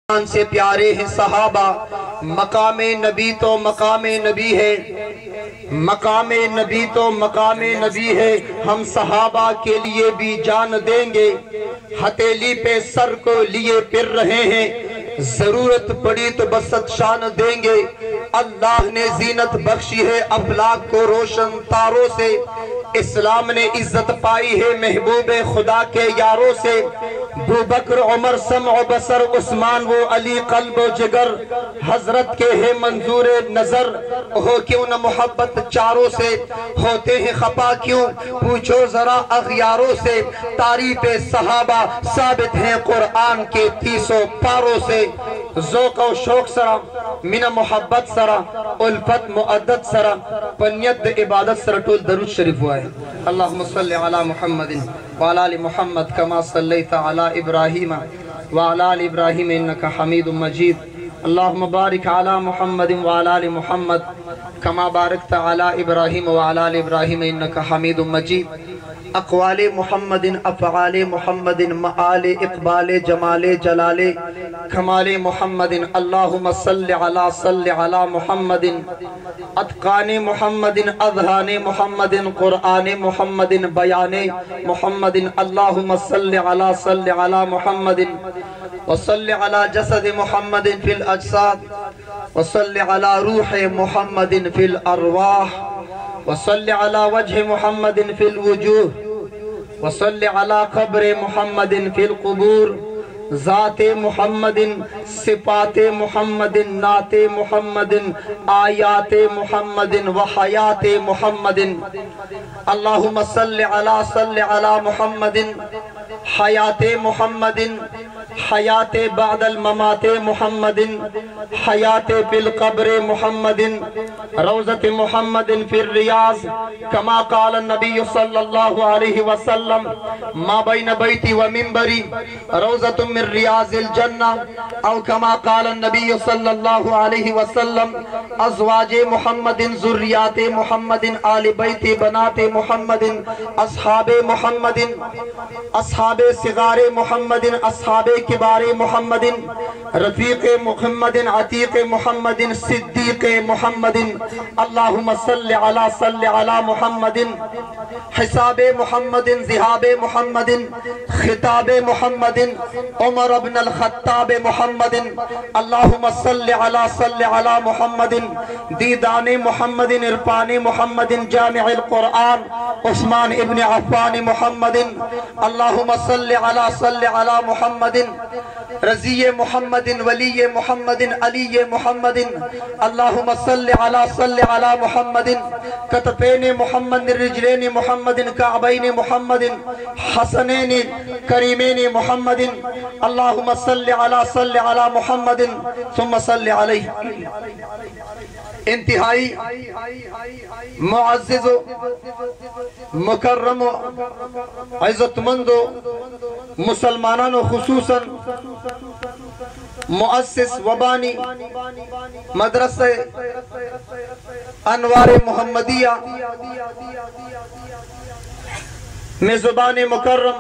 से प्यारे हैं सहाबा। मकामे नबी तो मकामे नबी है, मकामे नबी तो मकामे नबी है। हम सहाबा के लिए भी जान देंगे, हथेली पे सर को लिए फिर रहे हैं। जरूरत पड़ी तो बसत शान देंगे। अल्लाह ने जीनत बख्शी है अफलाक को रोशन तारों से। इस्लाम ने इज्जत पाई है महबूब खुदा के यारों से। अबू बकर उमर समअ बसर उस्मान वो अली कल्ब व जिगर। हजरत के है मंजूर नजर, हो क्यों न मोहब्बत चारों से। होते हैं खपा क्यों पूछो जरा अखियारों से। तारीफ सहाबा साबित है कुरान के 30 पारों से। ज़ौक़ व शौक़ सरा मिना मोहब्बत सरा उल्फत मुअद्दत सरा पनियत इबादत सरा टोल दरूद शरीफ हुआ है। अल्लाहुम्मा सल्लि अला मुहम्मदिन व अला आलि मुहम्मद कमा सल्लैता अला इब्राहीम व अला आलि इब्राहीम इन्नका हमीदुम मजीद। अल्लाहुम्मा बारिक अला मुहम्मदिन व अला आलि मुहम्मद कमा बारकता अला इब्राहीम व अला आलि इब्राहीम इन्नका हमीदुम मजीद। अक़वाले मुहम्मदिन अफ़आले मुहम्मदिन मआले इक़बाले जमाले जलाले कमाले मुहम्मदिन। अल्लाहुम्मा सल्लि अला मुहम्मदिन अत्क़ाने मुहम्मदिन अज़हाने मुहम्मदिन क़ुरआने मुहम्मदिन बयाने मुहम्मदिन। अल्लाहुम्मा सल्लि अला मुहम्मदिन व सल्लि अला जसद मुहम्मदिन फ़िल अजसाद व सल्लि अला रूह मुहम्मदिन फ़िल अरवाह व सल्लि अला वजह मुहम्मदिन फ़िल वजूह व सल्लि अला क़ब्र मुहम्मदिन फ़िल क़ुबूर। ज़ाते मुहम्मदिन सिफ़ाते मुहम्मदिन नाते मुहम्मदिन आयाते मुहम्मदिन व हयाते मुहम्मदिन। अल्लाहुम्मा सल्लि अला मुहम्मदिन हयाते मुहम्मदिन हयाते बादल ममाते मुहम्मदिन हयाते फिल क़ब्र मुहम्मदिन रौज़ते मुहम्मदिन फिर रियाज़ कमा क़ाल नबी सल्लल्लाहु अलैहि वसल्लम मा बैन बैती व मिंबरी रौज़तुम मिन रियाज़िल जन्ना औ कमा क़ाल नबी सल्लल्लाहु अलैहि वसल्लम अज़वाजे मुहम्मदिन ज़ुर्रियाते मुहम्मदिन आले बैते बनाते मुहम्मदिन अस्हाबे मुहम्मदिन अस्हाबे सिगारे मुहम्मदिन अस्हाबे किबारे मुहम्मदिन रफीक़े मुहम्मदिन अतीक़े मुहम्मदिन सिद्दीक़े मुहम्मदिन। अल्लाहुम्मा सल्लि अला मुहम्मदिन हिसाबे मुहम्मदिन ज़िहाबे मुहम्मदिन खिताबे मुहम्मदिन उमर इब्न अल ख़त्ताबे मुहम्मदिन। अल्लाहुम्मा सल्लि अला मुहम्मदिन दीदाने मुहम्मदिन इरफाने मुहम्मदिन जामिउल क़ुरआन उस्मान इब्न अफ़्फ़ान मुहम्मदिन। अल्लाहुम्मा सल्लि अला मुहम्मदिन रज़िये मुहम्मदिन वलिये मुहम्मदिन अलिये मुहम्मदिन। अल्लाहुम्मा सल्लि अला मुहम्मदिन कतफ़ैने मुहम्मदिन रिजलैने मुहम्मदिन काबैने मुहम्मदिन हसनैने करीमैने मुहम्मदिन। अल्लाहुम्मा सल्लि अला मुहम्मदिन सुम्मा सल्लि अलैहि। इंतहाई मुअज़्ज़िज़ो मुकर्रमो इज़्ज़तमंदो मुसलमानों खुसूसन मुअस्सिस वबानी मदरसे अनवारे मोहम्मदिया मेज़बान मुकर्रम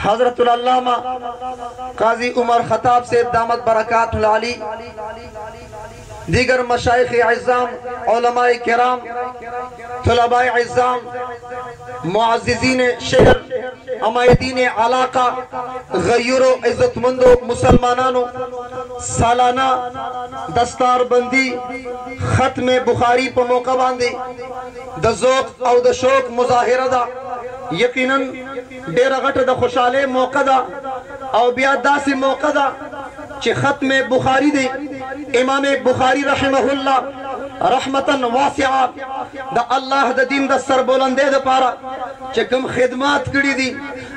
हज़रतुल अल्लामा काज़ी उमर ख़त्ताब से दामत बरकातुल आली, दीगर मशाइख़ इज़्ज़ाम उलमाए किराम तुलबाए इज़्ज़ाम मुअज़्ज़िज़ीन शहर अमायदीन इलाका गय्युरो इज़्ज़तमंदो मुसलमानानो सालाना दस्तार बंदी खत्म बुखारी पर मौका बांधे द ज़ौक़ और द शौक़ मुज़ाहिरा दा यकीनन डेरा गट द खुशाले मौका दा और ब्यादा से मौका दा चे खत्म बुखारी दे इमाम बुखारी रहमहुल्लाह रहमतन वासिआ द अल्लाह द दीन द सरबुलंदे द पारा चे कम खिदमत करी दी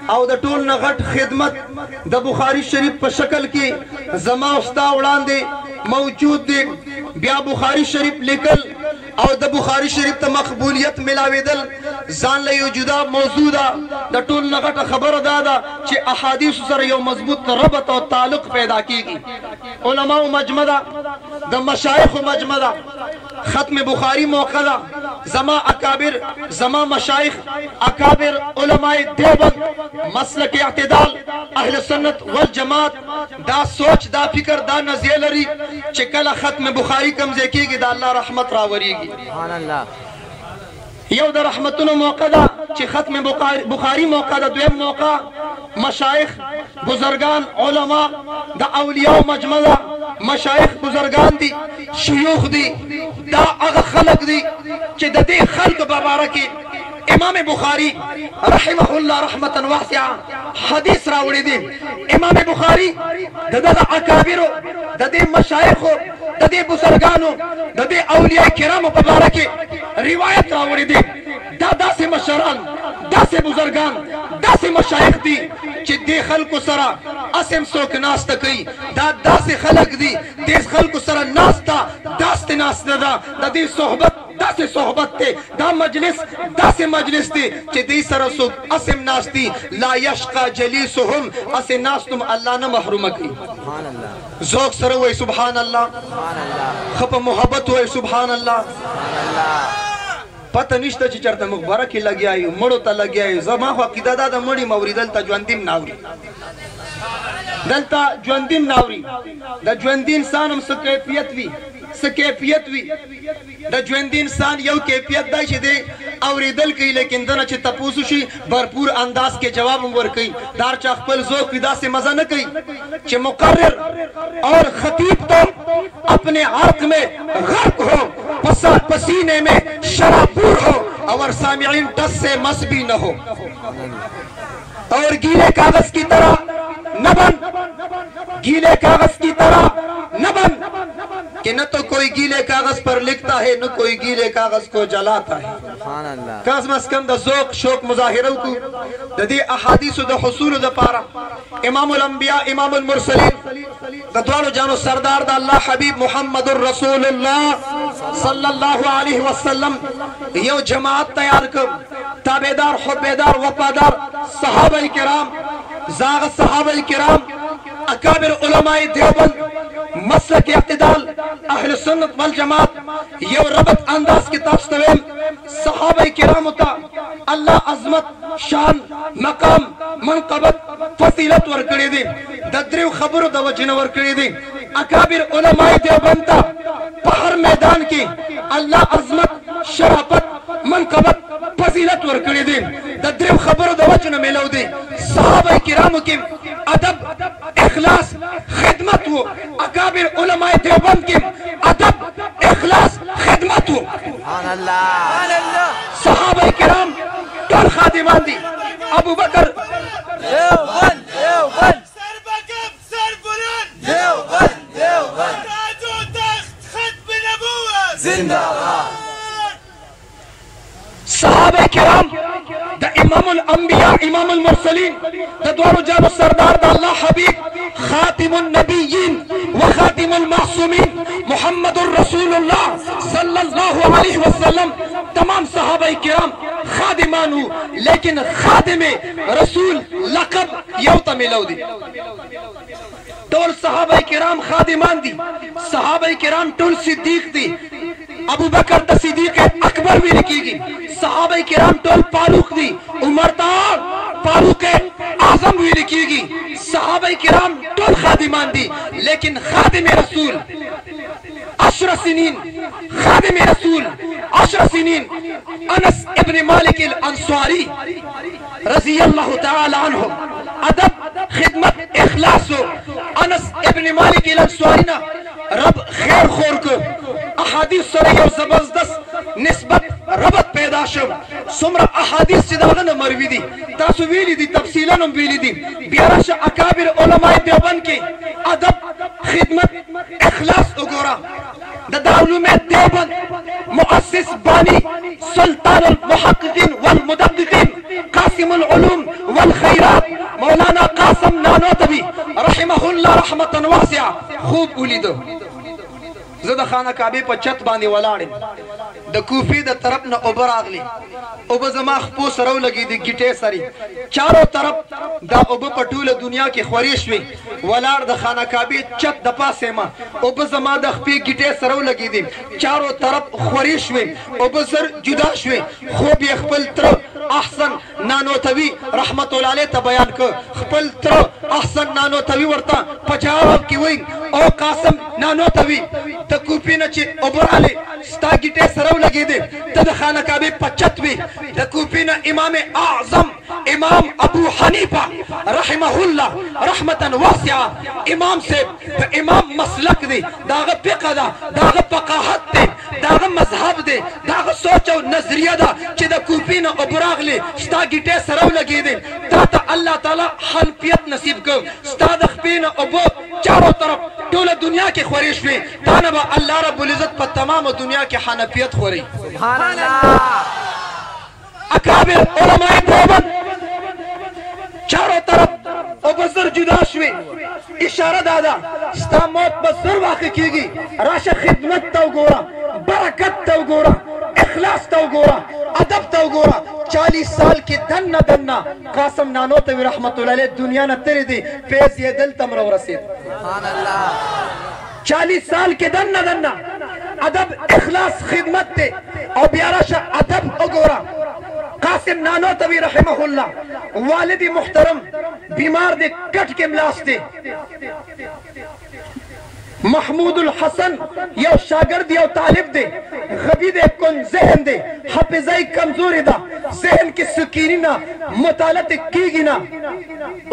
और द टोल न घट खिदमत द बुखारी शरीफ पर शक्ल की जमा उस्ता उड़ान दे मौजूद दे ब्या बुखारी शरीफ लिखल او د بخاری شریف ته مقبولیت ملاویدل ځان له یو جدا موضوع ده د ټول نه غټه خبره دا ده چې احادیث سره یو مضبوط ربط او تعلق پیدا کیږي. علماء مجمع ده، د مشایخ مجمع ده، ختم بخاری موقع ده. زما اکابر، زما مشایخ اکابر علماء دیوبند مسلک اعتدال اهل سنت والجماعت دا سوچ دا فکر دا نظریه لري چې کله ختم بخاری کمزې کیږي د الله رحمت راوریږي. سبحان الله. یو د رحمتونو موقع ده چې ختم بخاری موقع ده. دویم موقع مشایخ بزرگان علماء د اولیاء مجمع ده. مشایخ بزرگان دي، شیوخ دي، دا هغه خلق دي چې د دې خلق مبارکي امام بخاری رحمه الله رحمتا واسعه حدیث راوړي دي. امام بخاری د دغه اکابرو د دې مشایخو د دې بزرگانو د دې اولیاء کرامو په باره کې روایت راوړي دي. دا داسې مشران، داسې بزرگان، داسې مشایخ دي چې دې خلکو سره اسم څوک ناسته کوي. دا داسې خلک دي دې خلکو سره ناسته داسې ناسته ده. د دې صحبت داسې صحبت دی، دا مجلس داسې مجلس دی چې دې سره څوک اسم ناستی لا یشقى جلیسهم اسې ناستم الله نه محرومه کوي. ذوق سره وای سبحان الله، خپ محبت وای سبحان الله. پته نشته چې چرته مخبره کې لګیا یو مړو ته لګیا یو. زما خو عقیده دا د مړي موري دلته ژوندیم ناوري، دلته ژوندیم ناوري. د ژوندي انسان هم څه کیفیت وي، څه کیفیت وي. د ژوندي انسان یو کیفیت دا چې دی اوریدل کوي، لیکن دنه چې تپوسو شي بھرپور انداز کې جواب هم ورکوي. دار چا خپل ذوق وي داسې مزه نه کوي چې مقرر اور خطیب تو اپنے عرق میں غرق ہو، پسینے میں شرابور ہو، اور سامعین ٹس سے مس بھی نہ ہو، اور گیلے کاغذ کی طرح نہ بن، گیلے کاغذ کی طرح نہ بن کہ نہ تو کوئی گیلے کاغذ پر لکھتا ہے نہ کوئی گیلے کاغذ کو جلاتا ہے. کم از کم د ذوق شوق مظاهره کو د دې احادیث د حصول د پاره امام الانبیاء امام المرسلین د دوالو جانو سردار د الله حبیب محمد رسول الله صلی الله علیه وسلم یو جماعت تیار کړ، تابعدار حبیدار وفادار صحابه کرام، زاغ صحابه کرام، اکابر علماء دیوبند مسلک اعتدال اهل سنت والجماعت یو ربط انداز کی تاسو ته صحابه کرامو ته الله عظمت شان مقام منقبت فضیلت ورکړي دي. د دریو خبرو د وجنه ورکړي دي. اکابر علماء دیوبند ته په هر میدان کې الله عظمت شرافت منقبت فضیلت ورکړي دي. د دریو خبرو د وجنه ملو دي. صحابه کرامو کې ادب اخلاص خدمت و، اکابر علماء دیوبند کې ادب اخلاص خدمت و. صحابه کرام ټول خادمان دي. ابو بکر دیوبند دیوبند سر بکف سر بلند دیوبند دیوبند تاج و تخت ختم نبوت زنده باد. صحابه کرام د امام الانبیاء امام المرسلین د دوارو جانو سردار د الله حبیب خاتم النبیین و خاتم المعصومین محمد رسول اللہ صلی اللہ علیہ وسلم تمام صحابہ کرام خادمان ہو، لیکن خادم رسول لقب یوتا ملو دی. ټول صحابہ کرام خادمان دی، صحابہ کرام ټول صدیق دی. ابو بکر ته صدیق اکبر ویل کیږي. صحابہ کرام ټول فاروق دی، عمر ته فاروق اعظم ویل کیږي. صحابہ کرام ټول خادمان دی، لیکن خادم رسول 10 سنین، خادم رسول 10 سنین انس ابن مالک الانصاری رضی اللہ تعالی عنہ ادب خدمت اخلاص انس ابن مالک الانصاری نا رب خیر خور کو احادیث سره یو زبردست نسبت ربط پیدا شو. څومره احادیث چې دغه نه مروي دي تاسو ویلي دي، تفصیلا هم ویلي دي. بیا راشه اکابر علماء دیوبند کې ادب خدمت اخلاص وګوره. د دارالعلوم دیوبند مؤسس بانی سلطان المحققین والمدققین قاسم العلوم والخیرات مولانا قاسم نانوتوی رحمه الله رحمتا واسعه خوب ولیدو. زه د خانه کعبه په چت باندې ولاړم، د کوفی د طرف نه اوبه راغلي اوبه زما خپو سره ولګېدې ګیټې سرې چارو طرف دا اوبه په ټوله دنیا کې خورې شوې ولاړ د خانه کعبې چت د پاسې ما اوبه زما د خپې ګیټې سره ولګېدې چارو طرف خورې شوې اوبه زر جدا شوې خوب یې خپل تره احسن نانوتوي رحمت الله علیه ته بیان کړ خپل تره احسن نانوتوي ورته په جواب کې وایي او قاسم نانوتوي د کوفې نه چې اوبه راغلې ستا ګیټې سره ولګېدې ته د خانه کعبې په چت وې د کوفې نه امام اعظم امام ابو حنیفه رحمه الله رحمتا واسعه امام صاحب په امام مسلک دی داغه فقه ده داغه فقاهت دی داغه مذهب دی داغه سوچ او نظریه ده چې د کوفې نه اوبه راغلې ستا ګیټې سره ولګېدې تا ته الله تعالی حنفیت نصیب کړ ستا د خپې نه اوبه چارو طرف ټوله دنیا کې خورې شوې تا نه به الله رب العزت په تمامه دنیا کې حنفیت خوري سبحان الله اکابر علماء دیوبند چارو طرف اوبه زر جدا شوې اشاره دادا ستا موت به زر واقع کېږي راشه خدمت ته وګوره برکت ته وګوره اخلاص ته وګوره ادب ته وګوره 40 سال کې دنه دنه قاسم نانوتوي رحمت الله علیه دنیا نه تېرې دی فیض یې دلته هم راورسېد سبحان الله 40 سال کې دنه دنه ادب اخلاص خدمت ته او بیا راشه ادب وګوره قاسم نانوتوي رحمه الله والد محترم بیمار دے کٹ کے ملاستے محمود الحسن یو شاگرد یو طالب دے غبی دے کن ذہن دے حفظائی کمزوری دا ذہن کی سکینی نا مطالعت کیگی نا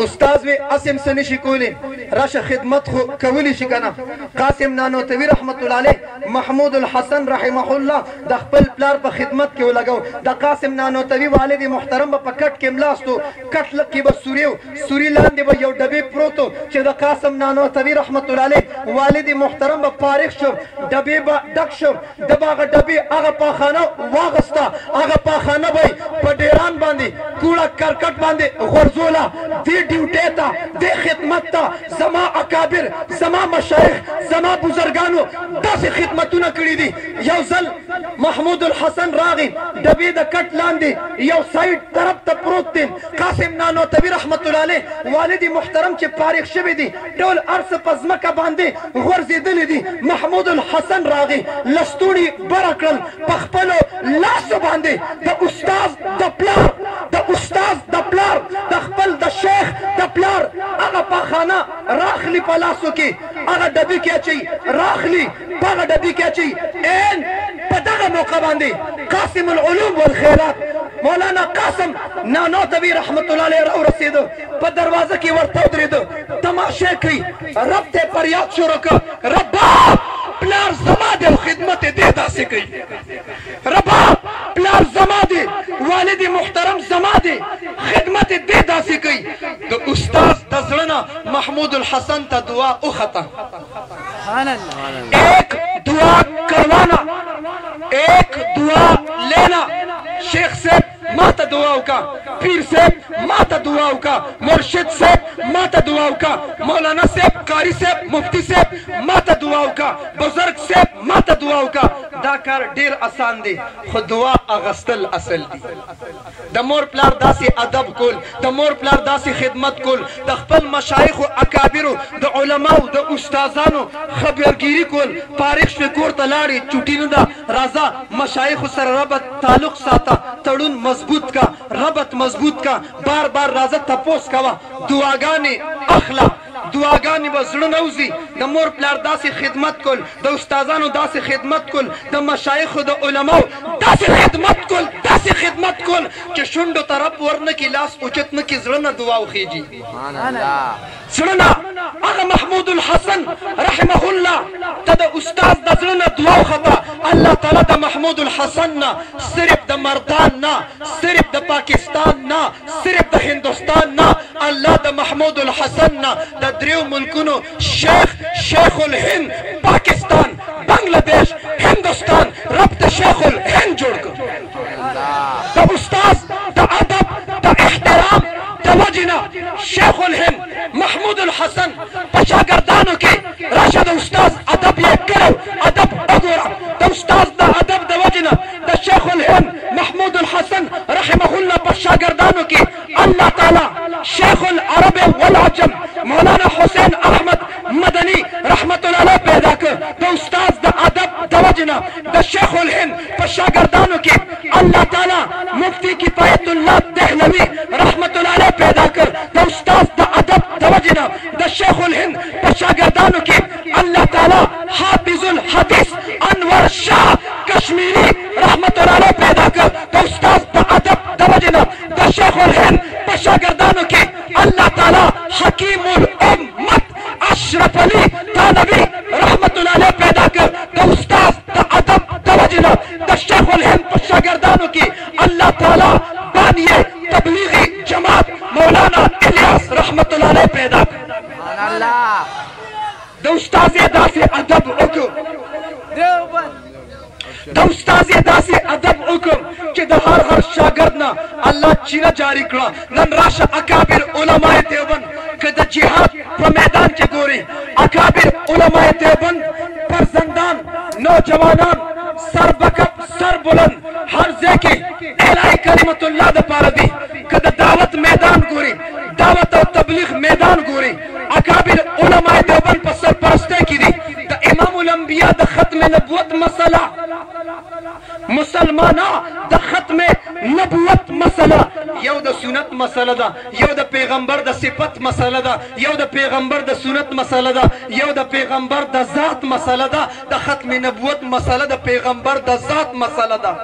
استاذ وے اسم سنشی کولی راش خدمت کولی شکنا قاسم نانوتوی رحمت اللہ علیہ محمود الحسن رحمہ اللہ دا خپل پلار پا خدمت کیو لگو دا قاسم نانوتوی والد محترم با کٹ کے ملاستو کٹ لکی با سوری لاندے با یو ڈبی پروتو چه دا قاسم نانوتوی رحمت اللہ علیہ والد محترم با پارخ شو ڈبی با ڈک شو دبا آغا ڈبی آغا پاخانہ واغستا آغا پاخانہ بائی پا دیران باندی کوڑا کرکٹ باندی غرزولا دی ڈیوٹیتا دی خدمتا زما اکابر زما مشایخ زما بزرگانو داسی خدمتو نکڑی دی یو زل محمود الحسن راغی ڈبی دا کٹ لاندی یو سائیڈ طرف تا پروت دی قاسم نانوتوی رحمت اللہ علیہ والد محترم چے پارخ شوی دی ڈول عرص پزمکا باندی غرزی دلی دی محمود الحسن راغی لستونی برکل پخپلو لاسو باندی دا استاز دا پلار دا استاز دا پلار دا خپل دا شیخ دا پلار اگا پاخانا راخلی پلاسو کی اگا ڈبی کیا چاہی راخلی پاگا ڈبی کیا چاہی این پدغا موقع باندی قاسم العلوم والخیرات مولانا قاسم نانوتوی رحمت اللہ علیہ رو رسیدو پا دروازہ کی ورطاو دریدو تماشے کری رب تے پریاد شروع کر ربا پلار زما دے خدمت دے دا سکی ربا پلار زما دے والد محترم زما دے خدمت دے دا سکی تو استاذ تزرنا محمود الحسن تا دعا اخطا ایک دعا کروانا ایک دعا لینا شیخ سے ماتا دعاو کا پیر سے ماتا دعاو کا مرشد سے ماتا دعاو کا مولانا سے قاری سے مفتی سے ماتا دعاو کا بزرگ سے ماتا دعاو کا دا کار ډیر آسان دی خو دعا اغستل اصل دی د مور پلار داسې ادب کول د مور پلار داسې خدمت کول د خپل مشایخ او اکابرو د علماو د استادانو خبرګيري کول فارغ شو کور ته لاړې چټي نه دا راځه مشایخ سره ربط تعلق ساته تړون مضبوط کا ربط مضبوط کا بار بار راځه تپوس کوا دعاګانې اخلا دعاګانې به زړه نوځي د مور پلار داسې خدمت کول د استادانو داسې خدمت کول د مشایخو د علماو داسې خدمت کول داسې خدمت کول چې شونډو طرف ورنه کې لاس اوچت نه کې زړه نه دعا وخیږي زړه نه هغه محمود الحسن رحمه الله ته د استاد د زړه نه دعا وخته الله تعالی د محمود الحسن نه صرف د مردان نه صرف د پاکستان نه صرف د هندوستان نه الله د محمود الحسن نه د دریو ملکونو شیخ الهند پاکستان بنگلادیش هندوستان رب د شیخ الهند جوړ کړ د استاد د ادب د احترام د وجنه شیخ الهند محمود الحسن په شاګردانو کې راشد استاد ادب یې کړو ادب وګوره د استاد د ادب د وجنه الحدیث انور شاہ کشمیری رحمت اللہ علیہ پیدا کر تو استاد دا ادب دا وجنہ دا شیخ الہند پشاگردانوں کی اللہ تعالی حکیم الامت اشرف علی تھانوی رحمت اللہ علیہ پیدا کر تو استاد دا ادب دا وجنہ دا شیخ الہند پشاگردانوں کی اللہ تعالی بانی تبلیغی جماعت مولانا الیاس رحمت اللہ علیہ پیدا کر دا استاد دا سے ادب اکو دا استاد دا سے ادب اکو کہ دا ہر شاگردنا اللہ چینا جاری کرا نن راش اکابر علماء دیوبند کہ دا جہاد پر میدان کے گوری اکابر علماء دیوبند پر زندان نوجوانان سر بکب سر بلند ہر زیکی اعلائی کلمت اللہ دا پاردی کہ دا دعوت میدان گوری دعوت و تبلیغ میدان گوری اکابر علماء دیوبند پر سرپرستے کی دی دا امام الانبیاء دا ختم نبوت مسئلہ مسلمانہ دا ختم نبوت مسئلہ یو دا سنت مسئلہ دا یو دا پیغمبر دا صفت مسئلہ دا یو دا پیغمبر دا سنت مسئلہ دا یو دا پیغمبر دا ذات مسئلہ دا دا ختم نبوت مسئلہ دا پیغمبر دا ذات مسئلہ دا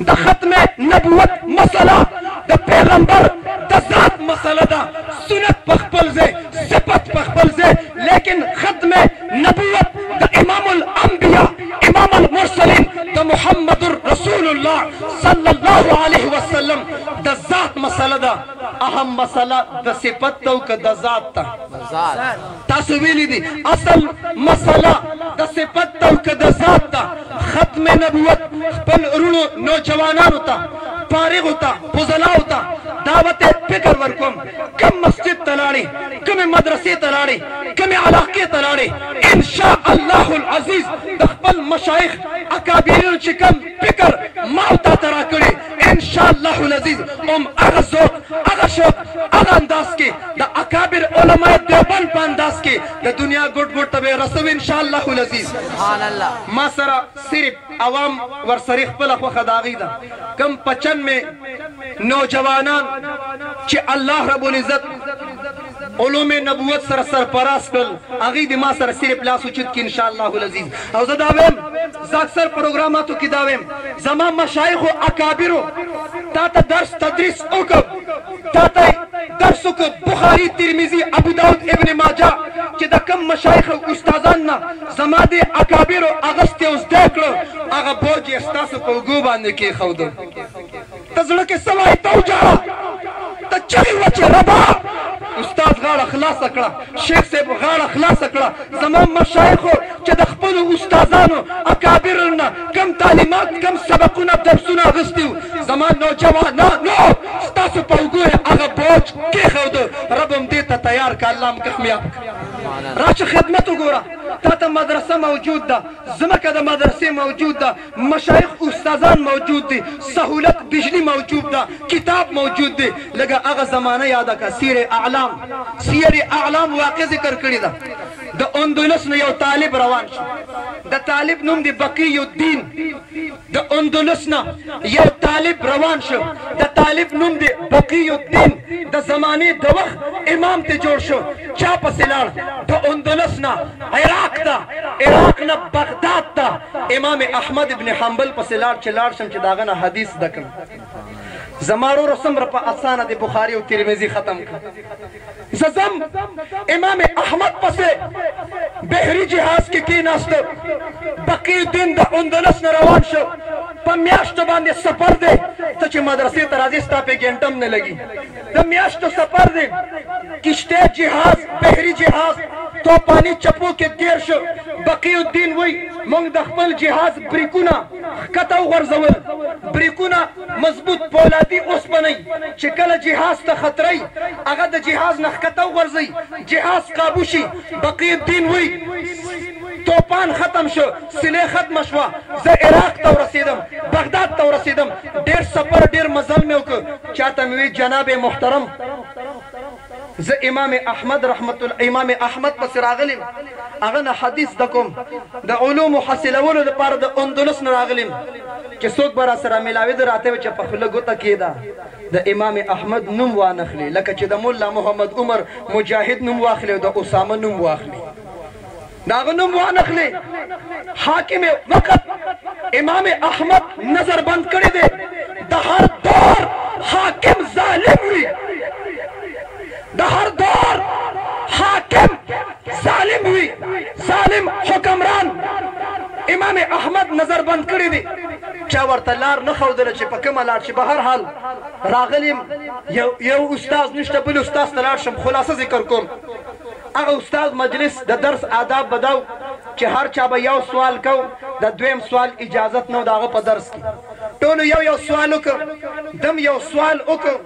دا ختم نبوت مسئلہ دا پیغمبر دا ذات مسئلہ دا سنت پخپل زے صفت پخپل زے لیکن ختم نبوت دا امام الانبیاء امام المرسلین دا محمد رسول اللہ صلی اللہ علیہ وسلم دا ذات مسئلہ دا اہم مسئلہ دا صفت دا کا دا ذات تا تاسویلی دی اصل مسئلہ دا صفت دا کا دا ذات تا ختم نبوت پل رونو نوجوانان ہوتا فارغ ہوتا فضلا ہوتا دعوت فکر ورکم کم مسجد تلاڑی کم مدرسی تلاڑی کم علاقی تلاڑی انشاءاللہ العزیز دخبل مشایخ اکابرین چکم فکر ماوتا ترا کری انشاءاللہ العزیز اغا ذوق اغا شوق اغا انداز کی دا اکابر علماء دیوبند پا انداز کی دا دنیا گھٹ گھٹ تبے رسو انشاءاللہ العزیز ما سرا صرف عوام ورسریخ پلخ و خداغی دا کم پچن میں نوجوانان چی اللہ رب العزت علوم نبوت سر سرپراس کل اغی دی ما سر صرف لاسو چید کی انشاءاللہ العزیز او زداویم زاکسر پروگراماتو کی داویم زمان مشایخ و اکابرو تا تا درس تدریس اکب تا تا درس اکب بخاری ترمیزی ابو داود ابن ماجہ چی دا کم مشایخ و استازان نا زمان دی اکابرو اغسطی اس دیکلو اغا بوجی استاسو کو گو باندے کی خودو تزلک سوائی تو جا تا چلی وچی ربا استاد غاڑا خلاص اکڑا شیخ سے غاڑا خلاص اکڑا زمان مشایخو چی دخپلو استازانو اکابرنا کم تعلیمات کم سبقونا درسونا غستیو زمان نو ستاسو پاوگو ہے اغا بوج کی خودو ربم دیتا تیار کا اللہ مکخمیاب راچ خدمتو گورا تا تا مدرسہ موجود دا زمکہ دا مدرسے موجود دا مشایخ استازان موجود دی سہولت بجلی موجود دا کتاب موجود دی لگا اغا زمانہ یادا کا سیر اعلام واقع ذکر کری دا دا اندلس نے یو طالب روان شو دا طالب نوم دی بقی الدین دا اندلس نا یو طالب روان شو دا طالب نوم دی بقی الدین دا زمانے دا وقت امام تے جوڑ شو چا پسلار دا اندلس نا عراق نا بغداد تا امام احمد ابن حنبل پسلار چلار شم چی داغنا حدیث دکن زمارو رسم رپا اسانا دی بخاری و ترمیزی ختم کر زم امام احمد پسے بحری جہاز کی ناستو بقی الدین دا اندلس نا روان شو پا میاشتو باندے سفر دے تا چی مدرسی ترازیستا پہ گینٹم نے لگی دا میاشتو سفر دے کشتے جہاز بحری جہاز تو پانی چپو کے دیر شو بقی الدین وی مونگ دخپل جہاز بریکونا کتاو غرزول بریکونا مضبوط پولادی اس پنی چکل جہاز تا خطرائی اگر دا جہاز نخکتاو غرزی جہاز قابوشی بقی الدین وی توپان ختم شو سلے ختم شوا زا عراق تا رسیدم بغداد تا رسیدم دیر سفر دیر مزل میں اکو چاہتا موی جناب محترم زا امام احمد رحمت اللہ امام احمد پس راغلیم اغنا حدیث دکم دا علوم حاصلولو دا پار دا اندلس نراغلیم کہ سوک برا سرا ملاوی در آتے وچا پخلگو تکی دا امام احمد نم وانخلی لکا چی دا مولا محمد عمر مجاہد نم واخلی دا اسامہ نم واخلی داغه نوم وانخلي حاکم وقت امام احمد نظر بند کړی دی د هر دور حاکم ظالم وي د هر دور حاکم ظالم وي ظالم حکمران امام احمد نظر بند کړی دی چا ورته لار نه ښودله چې په کومه لار چې به هر حال راغلیم یو استاذ نشته بل استاذ ته لاړ شم خلاصه ذکر کوم هغه استاد مجلس د درس آداب بداو چې هر چا به یو سوال کو د دویم سوال اجازت نه د هغه په درس کې ټولو یو سوال وکړ دم یو سوال وکړ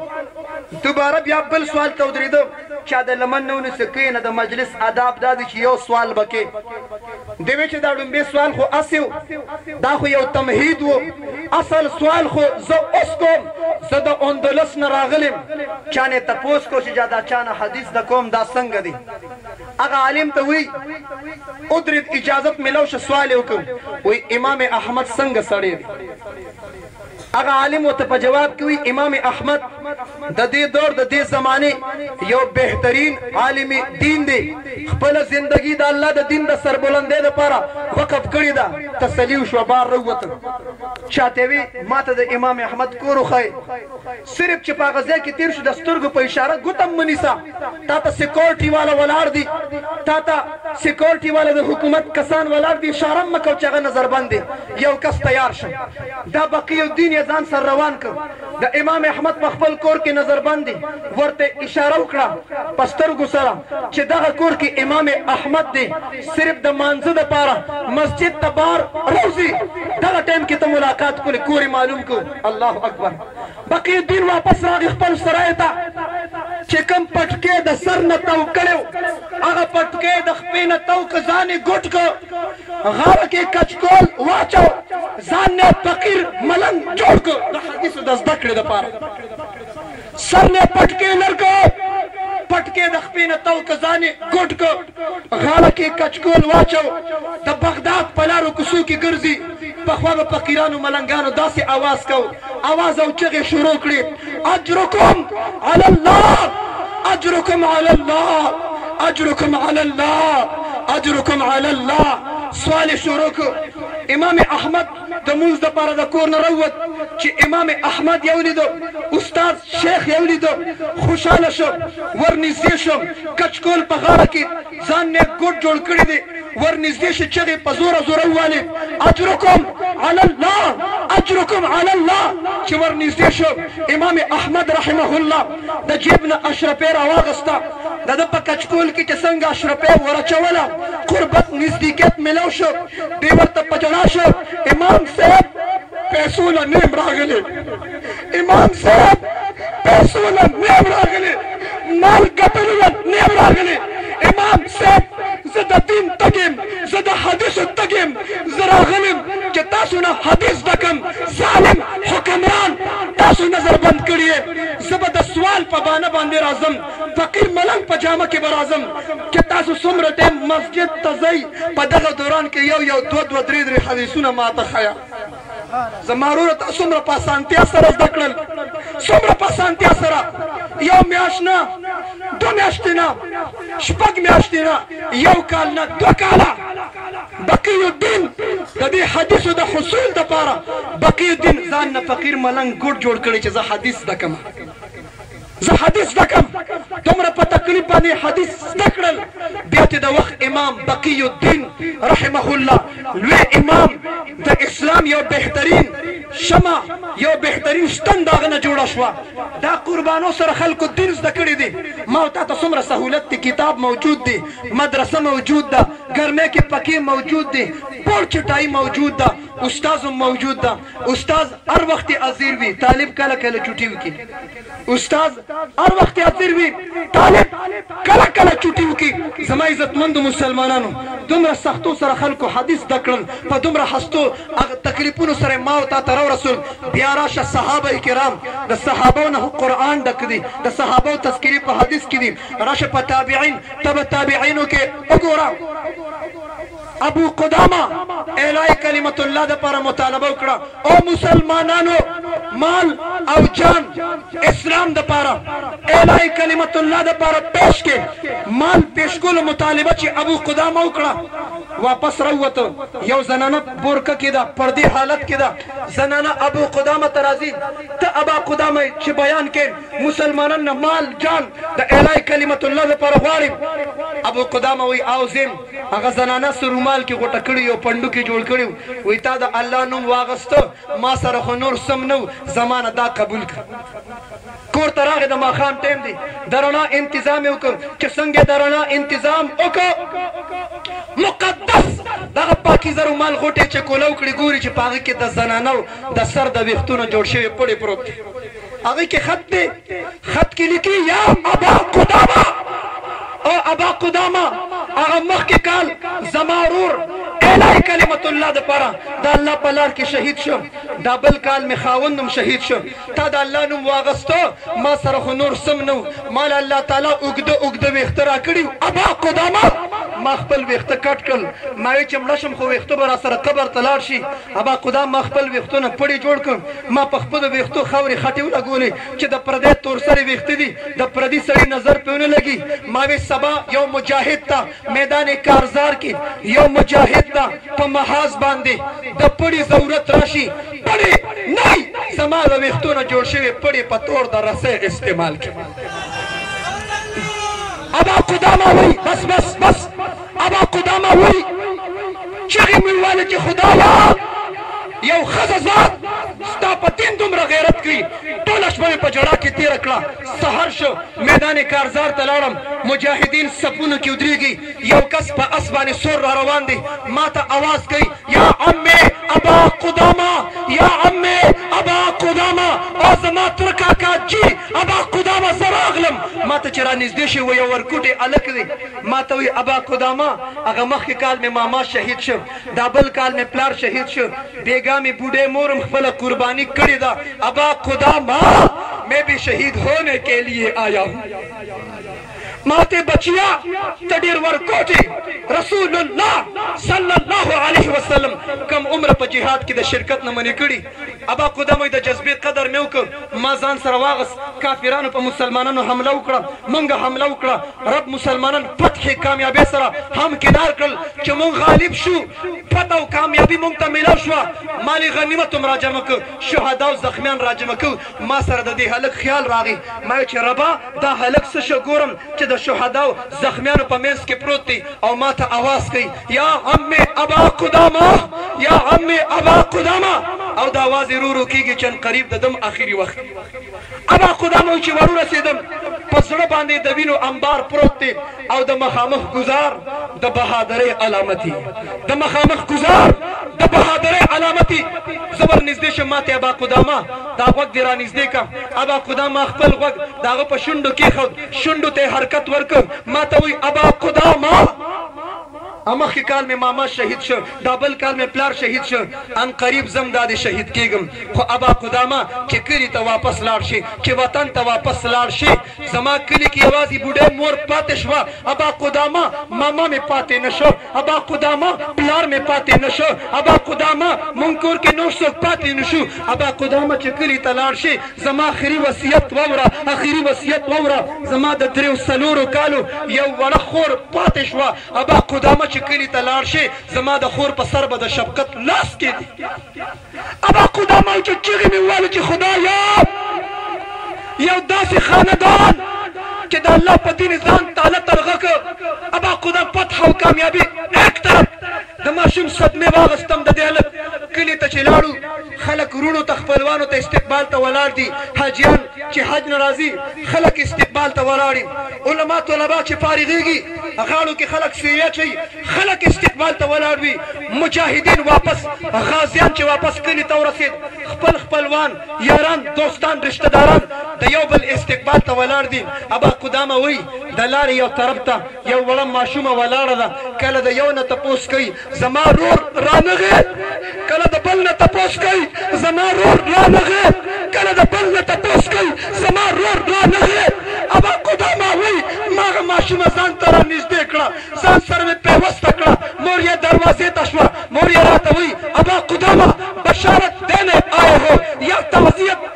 دوباره بیا بل سوال ته ودرېده چا د لمن نه ونیسه کښېنه د مجلس آداب دا دی چې یو سوال به کې دی وی چې دا لومبی سوال خو اسې دا خو یو تمهید و اصل سوال خو زه اوس کوم زه د اندلس نه راغلم چا نه تپوس کو چې دا چا نه حدیث د کوم دا څنګه دی هغه عالم ته وی ادرید اجازت ملو شه سوال وکم وی امام احمد څنګه سړی دی هغه عالم ورته په جواب کې وی امام احمد د دې دور د دې زمانه یو بهترین عالم دین دی خپل زندگی د الله د دین د سربلندۍ لپاره وقف کړی دا تسلی شو بار وروته چاته وی ماته د امام احمد کور خو صرف چې په غزه کې تیر شو د سترګو په اشاره ګوتم منیسا تا ته سکیورټي والا ولار دی تا ته سکیورټي والا د حکومت کسان ولار دی اشاره مکو چې هغه نظر باندې یو کس تیار شه دا بقی الدین ځان سر روان کړ د امام احمد په خپل کور کې نظر باندې ورته اشاره وکړه پسترګو سره چې دغه کور کې امام احمد دی صرف د مانځه دپاره مسجد ته بار روزي دغه ټایم کې ته ملاقات کولې کور معلوم کو الله اکبر بقی الدین واپس راغی خپل سرای ته چې کوم پټکې د سر نه تو کړو هغه پټکې د خپې نه تو که ځان یې ګوټ کړ غاړه کې کچکول واچو ځان نه فقیر ملنګ جوړ کړ د حدیثو د زده کړې دپاره سر نه پټکې لر کړ پټکې د خپې نه تو که ځان یې ګوټ کړ غاړه کې کچکول واچو د بغداد په لارو کوڅو کې ګرځي پخوا به فقیرانو ملنګانو داسې اواز کو اواز او چغې شروع کړې اجرکم علی الله اجرکم علی الله اجرکم علی الله اجرکم علی الله سوال شروع کړ امام احمد د مونځ دپاره د کور نه راووت چې امام احمد یې ولیدو استاد شیخ یې ولیدو خوشحاله شو ورنږدې شو کچکول په غاړه کې ځان نه ګوټ جوړ کړی دی ورنږدې شو چغې په زوره زوره ووالې اجرکم علی الله اجرکم علی الله چې ورنږدې شو امام احمد رحمه الله د جیب نه اشرفې راواغسته د ده په کچکول کې چې څنګه اشرفې ورچوله قربت نزدیکیت ملو شو دی ورته په ژړا شو امام صاحب پیسو له نیم راغلی امام صاحب پیسو له نیم راغلی مال ګټلو له نیم راغلی امام صاحب زه د دین تګ یم زه د حدیثو تګ یم زه راغلم چې تاسو نه حدیث زده کړم ظالم حکمران تاسو نظر بند کړي یې زه به د سوال په بانه باندې راځم فقیر ملنګ په جامه کې به راځم چې تاسو څومره ټایم مسجد ته ځئ په دغه دوران کې یو دوه درې حدیثونه ماته ښیه زما وروره تا څومره په اسانتیا سره زده کړل څومره په اسانتیا سره یو میاشت نه دوه میاشتې نه شپږ میاشتې نه یو کال نه دوه کاله بقی الدین د دې حدیثو د حصول دپاره بقی الدین ځان نه فقیر ملنګ ګوټ جوړ کړی چې زه حدیث زده کړم زه حدیث زده کړم دومره په تکلیف باندې حدیث زده کړل بیا چې د وخت امام بقی الدین رحمه الله لوی امام د اسلام یو بهترین شمع یو بهترین شتن د هغه نه جوړه شوه دا قربانو سره خلکو دین زده کړی دی ما او تا ته څومره سهولت دی کتاب موجود دی مدرسه موجود ده ګرمۍ کې پکې موجود دی پوړ چټایي موجود ده استاذ هم موجود ده استاذ هر وخت حاضر وي طالب کله کله چوټي وکړي استاذ هر وخت حاضر وي طالب کله کله چوټي وکړي زما عزتمندو مسلمانانو دومره سختو سره خلکو حدیث زده کړل په دومره هستو تکلیفونو سره ما او تا ته راورسول بیا راشه صحابه کرام د صحابو نه قرآن ډک دی د صحابو تذکرې په حدیث کې دي راشه په تابعین تبع تابعینو کې وګوره ابو قدامه اعلی کلمت الله د پر مطالبه وکړه او مسلمانانو مال او جان اسلام د پاره الہی کلمت الله د پاره پیش کې مال پیش کول مطالبه چې ابو قدامه وکړه واپس راوته یو زنانه بورکه کې ده پردي حالت کې ده زنانه ابو قدامه ترازی ته ابا قدامه چې بیان کې مسلمانانو مال جان د الہی کلمت الله د پاره غواړي ابو قدامه وی اوزم هغه زنانه سرومال کې غټه کړی او پندو کې جوړ کړی وی تا د الله نوم واغسته ما سره خو نور سم نو زمانه دا قبول کړ کور ته راغی د ماښام ټیم دی د رڼا انتظام یې وکړ چې څنګه د رڼا انتظام وکړ مقدس دغه پاکیزه رومال غوټې چې کولو کړي ګوري چې په هغې کې د زنانو د سر د ویښتونو جوړ شوي پړې پروت دی هغې کې خط دی خط کې لیکي یا ابا قدامه او ابا قدامه هغه مخکې کال زما ورور الہی کلمت الله د پاره د الله په لار کې شهید شو دا بل کال مې خاوندم شهید شو تا د الله نوم واغسته ما سره خو نور سم نو مال الله تعالی اوږده اوږده ویښته راکړي ابا قدامه ما خپل ویښته کټ کړل ما وی چې مړه شم خو ویښته به راسره قبر ته لاړ شي ابا قدام ما خپل ویښتونه پړې جوړ کړم ما په خپلو ویښتو خاورې خټې ولګولې چې د پردی تور سرې ویښته دي د پردي سړي نظر پې ونه لګي ما وی سبا یو مجاهد ته میدان کارزار کې یو مجاهد ته په محاذ باندې د پړې ضرورت راشي پړې نه زما د ویښتونه جوړ شوي پړې په تور د رسۍ استعمال کړي ابا قدامه وی بس بس بس ابا قدامه وی چغې مې وویلې چې خدایا یو ښځه ذات ستا په دین دومره غیرت کوي ټوله شپه مې په جړا کې تېره کړه سهار شو میدان کارزار ته لاړم مجاهدین صفونو کې ودرېږي یو کس په اس باندې سور را روان دی ما ته اواز کوي یا عمې ابا قدامه یا عمې ابا قدامه او زما تر کاکا جي ابا قدامه زه راغلم ما ته چې را نږدې شي و یو ورکوټی هلک دی ما ته وایي ابا قدامه هغه مخکې کال مې ماما شهید شو دا بل کال مې پلار شهید شو بیگا میں بوڑھے مورم خپل قربانی کړی دا ابا قدامه میں بھی شہید ہونے کے لیے آیا ہوں ماتے بچیا تډیر ورکوټي رسول الله صلی الله علیه وسلم کم عمر په جهاد کې د شرکت نه منې کړي ابا قدامه د جذبې قدر مې وکړ ما ځان سره واغس کافرانو په مسلمانانو حمله وکړه موږ حمله وکړه رب مسلمانان فتح کامیابۍ سره هم کنار کړل چې موږ غالب شو فتح او کامیابي موږ ته میلاو شوه مال غنیمت هم راجمع کړو شهدا او زخمیان راجمع کړو ما سره د دې هلک خیال راغی ما چې ربا دا هلک څه شه ګورم چې د شهداو زخمیانو په منځ کې پروت دی او ما ته اواز کوي یا عمې ابا قدامه یا عمې ابا قدامه او دا اواز یې ورو کېږي چې قریب د دم آخري وخت ابا قدامه چې ورورسېدم په زړه باندې د وینو انبار پروت دی او د مخامخ ګزار د بهادرۍ علامتي د مخامخ ګزار د بهادرۍ علامتي زه ور نږدې شم ما ته ابا قدامه دا غوږ دې را نږدې کړه ابا قدامه خپل غوږ د هغه په شونډو کېښود شونډو ته یې حرکت ورکړ ما ته وایي ابا قدامه مخکې کال مې ماما شهید شو دا بل کال مې پلار شهید شو ان قریب زم دا دې شهید کېږم خو ابا قدامه چې کلي ته واپس لاړ شي چې وطن ته واپس لاړ شي زما کلي کې یوازې بوډۍ مور پاتې شوه ابا قدامه ماما مې پاتې نه شو ابا قدامه پلار مې پاتې نه شو ابا قدامه مونږ کور کې نور څوک پاتې نه شو ابا قدامه چې کلي ته لاړ شي زما آخري وصیت واوره آخري وصیت واوره زما د درېو څلورو کالو یو وړه خور پاتې شوه ابا قدامه چې کلي ته لاړ شي زما د خور په سر به د شفقت لاس کېږي ابا قدامه چې چغې مې وویلې چې خدایا یو داسې خاندان چې د الله په دین ځان تعالی ترغه کړ ابا قدامه فتح او کامیابي ایک طرف د ماشوم صدمې واغستم د دې هلک کلي ته چې لاړو خلک وروڼو ته خپلوانو ته استقبال ته ولاړ دي حاجیان چې حج نه راځي خلک استقبال ته ولاړ دي علما طلبا چې فارغېږي غاړو کې خلک سویې اچوي خلک استقبال ته ولاړ وي مجاهدین واپس غازیان چې واپس کلي ته ورسېد خپل خپلوان یاران دوستان رشته داران د یو بل استقبال ته ولاړ دي ابا قدامه وایي د لارې یو طرف ته یو وړه ماشومه ولاړه ده کله د یو نه تپوس کوي زما رور رانغې کله د بل نه تپوس کوي زما رور رانغې کله د بل نه تپوس کوي زما رور رانغې ابا قدامه وایي ما هغه ماشومه ځان ته را نږدې کړه ځان سره مې پیوسته کړه مور یې دروازې ته شوه مور یې راته وایي ابا قدامه بشارت دینے آئے ہو یا تعزیت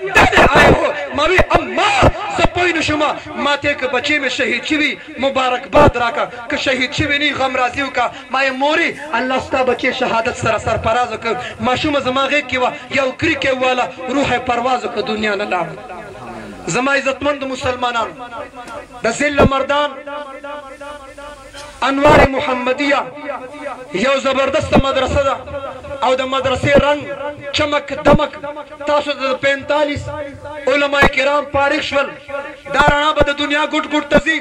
شهید شوی مبارکباد راکا که شهید شوی نی غم راضی وکا ما موري الله ستا بچي شهادت سره سرفراز وک ماشوم زما غیږ کې و یو کریکه والا روح پرواز وک دنیا نه لاړ زما عزتمند مسلمانان د ذل مردان انوار محمدیه یو زبردست مدرسه ده او د مدرسې رنگ چمک دمک تاسو د 45 علماء کرام فارغ شول دا رڼا به د دنیا ګوټ ګوټ ته ځي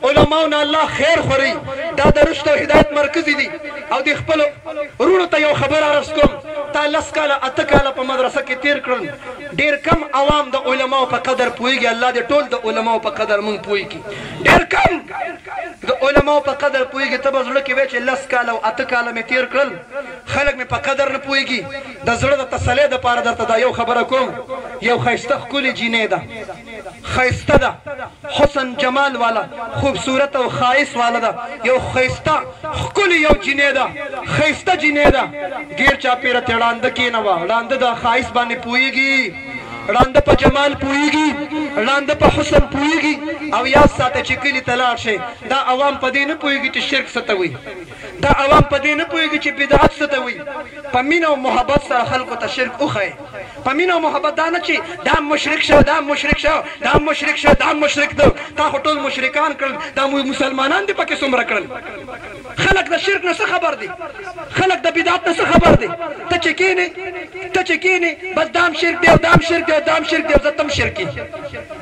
علماو نه الله خیر خوري دا د رشد او هدایت مرکز دي او د خپل ورونو ته یو خبر عرض کوم تا 10 کاله 8 کاله په مدرسه کې تیر کړل ډیر کم عوام د علماو په قدر پوهیږي الله دې ټول د علماو په قدر مونږ پوهیږي ډیر کم د علماو په قدر پوهیږي ته به زړه کې وایي چې 10 کاله او 8 کاله مې تیر کړل خلک مې په قدر نه پوهیږي د زړه د تسلی دپاره درته دا یو خبره کوم یو ښایسته ښکلې جینۍ ده ښایسته ده حسن جمال والا خوبصورت او خایس والا ده یو ښایسته ښکلې یو جینۍ ده ښایسته جینۍ ده ګیر چاپېره ترې ړانده کېنوه ړانده د ښایست باندې پوهیږي ړانده په جمال پوهیږي ړانده په حسن پوهیږي او یاد ساته چې کلي ته لاړ شئ دا عوام په دې نه پوهیږي چې شرک څه ته وایي دا عوام په دې نه پوهیږي چې بدعت څه ته وایي په مینه او محبت سره خلکو ته شرک وښیئ په مینه او محبت دا نه چې دا مشرک شو دا مشرک شو دا مشرک شو دا مشرک ده تا خو ټول مشرکان کړل دا مسلمانان دې پکې څومره کړل خلک د شرک نه څه خبر دي خلک د بدعت نه څه خبر دي ته چې کېنې بس دام شرک دی او دام شرک دی او دام شرک دی او زه تم شرک یم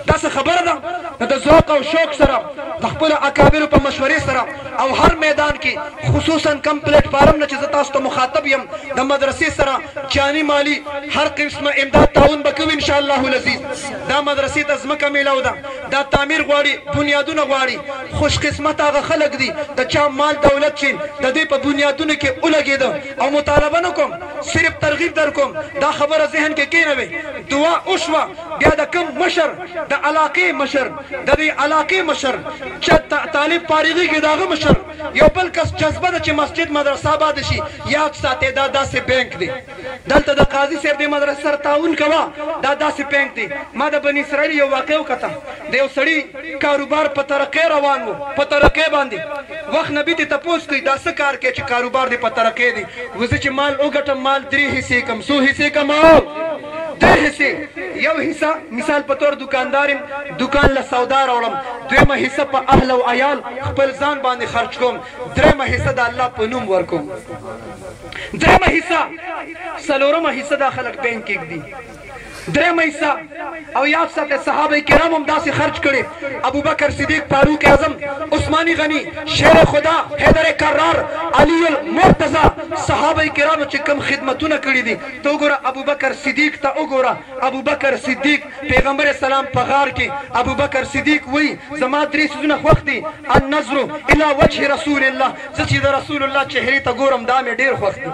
دا څه خبره ده د ذوق او شوق سره د خپلو اکابرو په مشورې سره او هر میدان کې خصوصا کم پلیټ فارم نه چې زه تاسو ته مخاطب یم د مدرسې سره جاني مالي هر قسمه امداد تعاون به کوو انشاءالله العزیز دا مدرسې ته ځمکه میلاو ده دا تعمیر غواړي بنیادونه غواړي خوش قسمت هغه خلک دي د چا مال دولت چې د دې په بنیادونو کې ولګېده او مطالبه نه کوم صرف ترغیب در کوم دا خبره ذهن کې کېنوي دعا وشوه بیا د کوم مشر د علاقې مشر د دې علاقې مشر چې طالب فارغېږي د هغه مشر یو بل کس جذبه ده چې مسجد مدرسه آباد شي یاد ساتئ دا داسې بینک دی دلته د قاضي صاحب د مدرسې سره تعاون کوه دا داسې بینک دی ما د بني اسرائیل یو واقع وکته د یو سړي کاروبار په ترقۍ روان و په ترقۍ باندې وخت نبي دې تپوس کوي دا څه کار کوي چې کاروبار دې په ترقۍ دی وزه چې مال وګټم مال 3 حصې کم 100 حصې کم 3 حصې یو حصہ مثال په تور دکاندار یم دکان له سودا راوړم دویمه حصہ په اهل او عیال خپل ځان باندې خرج کوم درېیمه حصہ د الله په نوم ورکوم درېیمه حصہ څلورمه حصہ د خلک بینک کې ږدي درېیمه حصہ او یاد ساتئ صحابه کرام هم داسې خرج کړي ابوبکر صدیق فاروق اعظم عثماني غني شیر خدا حیدر کرار علی المرتضی صحابه کرامو چې کوم خدمتونه کړي دي ته وګوره ابوبکر صدیق ته وګوره ابوبکر صدیق پیغمبر اسلام په غار کې ابوبکر صدیق وایي زما 3 څیزونه خوښ دي النظر الى وجه رسول الله زه چې د رسول الله چهرې ته ګورم دا مې ډېر خوښ دي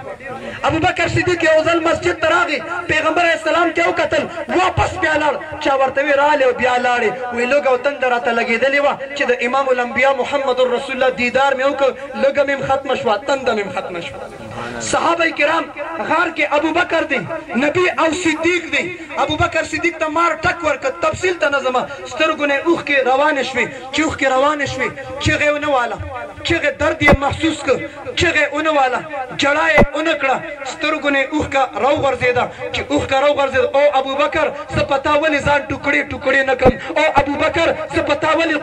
ابوبکر صدیق یو ځل مسجد ته راغی پیغمبر اسلام ته وکتل واپس بیا لاړ چا ورته وی راغلی او بیا لاړې وایي لږه او تنده راته لګېدلې وه چې د امام الانبیا محمد رسول الله دیدار مې وکړ لږه مې ختمه شوه تنده مې ختمه شوه صحابه کرام غار کې ابوبکر دی نبی او صدیق دی ابوبکر صدیق ته مار ټک ورکړ تفصیل ته نه ځمه سترګو نه اوښکې روانې شوې چې اوښکې روانې شوې چغې ونه واله چغې درد یې محسوس کړ چغې ونه واله جړا یې ونه کړه سترګو نه اوښکه راوغورځېده چې اوښکه راوغورځېده او ابوبکر زه په تا ولې ځان ټوکړې ټوکړې نه کړم او ابوبکر زه په تا ولې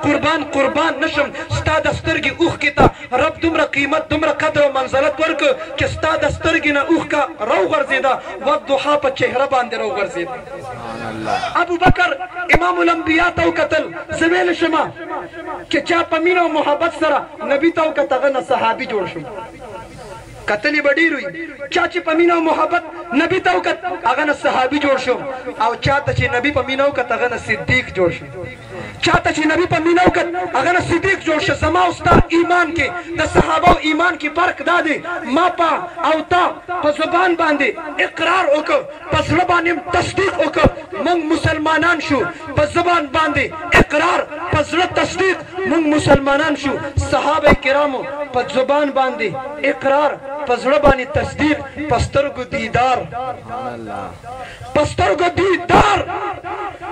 قربان نه شم ستا د سترګې اوښکې ته رب دومره قیمت دومره قدر او منزلت ورکړ چې ستا د سترګې نه اوښکه راوغورځېده والضحا په چهره باندې راوغورځېده ابوبکر امام الانبیا ته وکتل زه ویلی شمه چې چا په مینه او محبت سره نبي ته وکت هغه نه صحابي جوړ شو کتلی به ډېر وي چا چې په مینه او محبت نبي ته وکت هغه نه صحابي جوړ شو او چا ته چې نبي په مینه وکت هغه نه صدیق جوړ شو چاته چې نبی په مینه وکت هغه نه صدیق جوړ شه زما او ستا ایمان کې د صحابه او ایمان کې فرق دا دی ما او تا په زبان باندې اقرار وکړ په زړه باندې تصدیق وکړ موږ مسلمانان شو په زبان باندې اقرار په زړه تصدیق موږ مسلمانان شو صحابه کرامو په زبان باندې اقرار په زړه باندې تصدیق په سترګو دیدار په سترګو دیدار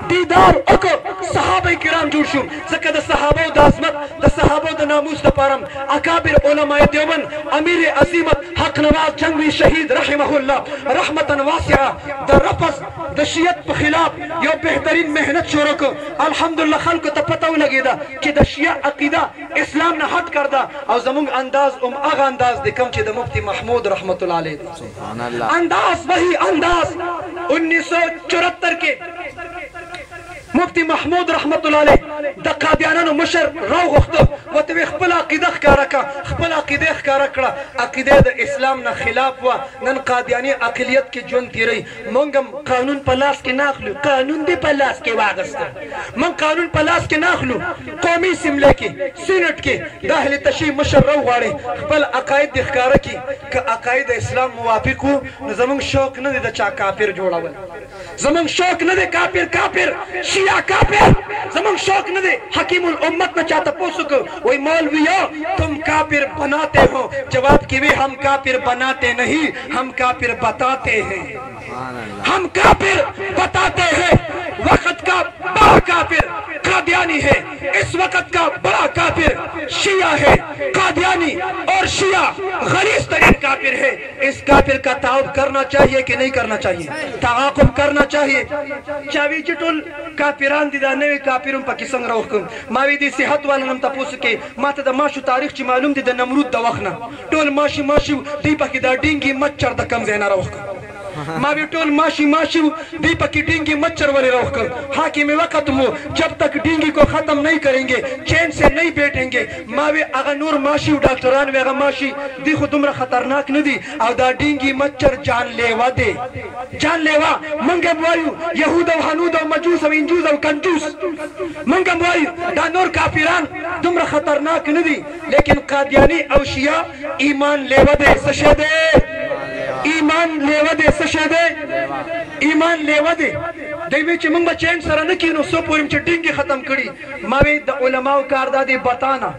دیدار وکړو صحابه کرام جوړ شو ځکه د صحابو د عظمت د صحابو د ناموس دپاره اکابر علماء دیوبند امیر عظیمت حق نواز جنگوی شهید رحمه الله رحمتا واسعه د رفض د شیعت په خلاف یو بهترین محنت شروع کړ الحمدلله خلکو ته پته ولګېده چې د شیعه عقیده اسلام نه هټ کرده او زمونږ انداز هغه انداز دی کوم چې د مفتی محمود رحمت الله علیه دی انداز وہی انداز 1974 کې مفتی محمود رحمت الله علیه د قادیانانو مشر راوغوښته ورته ویې خپل عقیده ښکاره کړه خپل عقیده یې ښکاره کړه عقیده د اسلام نه خلاف وه نن قادیاني عقلیت کې ژوند تېروي موږ هم قانون په لاس کې نه اخلو قانون دې په لاس کې واخیسته موږ قانون په لاس کې نه اخلو قومي اسمبلۍ کې سینټ کې د اهل تشیع مشر راوغواړي خپل عقاید دې ښکاره کړي که عقاید د اسلام موافق وو نو زموږ شوق نه دی د چا کافر جوړول زموږ شوق نه دی کافر شیعه کافر زمون شوق نہ دے حکیم الامت نہ چاہتا پوچھو کہ وہی مولویوں تم کافر بناتے ہو جواب کی بھی ہم کافر بناتے نہیں ہم کافر بتاتے ہیں ہم کافر بتاتے ہیں وقت کا بڑا کافر قادیانی ہے اس وقت کا بڑا کافر شیعہ ہے قادیانی اور شیعہ غلیظ ترین کافر ہے اس کافر کا تعاقب کرنا چاہیے کہ نہیں کرنا چاہیے تعاقب کرنا چاہیے چاوی چٹول کافران دي دا نوې کافرون پکې څنګه راوښکم ما وی دي صحت والا نم تاسو کې ماته د ماشو تاریخ چې معلوم دي د نمرود د وخت نه ټول ماشي دی پکې دا ډینګي مچر د کم ځای نه راوښکم ما بھی ٹول ماشی دی پکی ڈینگی مچھر والے روح کر حاکم وقت ہو جب تک ڈینگی کو ختم نہیں کریں گے چین سے نہیں بیٹھیں گے ما بھی اگر نور ماشی ڈاکٹران ویغا ماشی دی خود عمر خطرناک ندی او دا ڈینگی مچھر جان لیوا دے جان لیوا منگم وایو یہود و حنود و مجوس و انجوز و کنجوس منگم وایو دا نور کافران دمر خطرناک ندی لیکن قادیانی او شیعہ ایمان لیوا دے سشے دے ایمان لیوا دے سشے دے ایمان لیوا دے دیوی چی منگ با چین سر نکینو سو پوریم چی ڈینگی ختم کری ماوی دا علماء کاردادی بطانا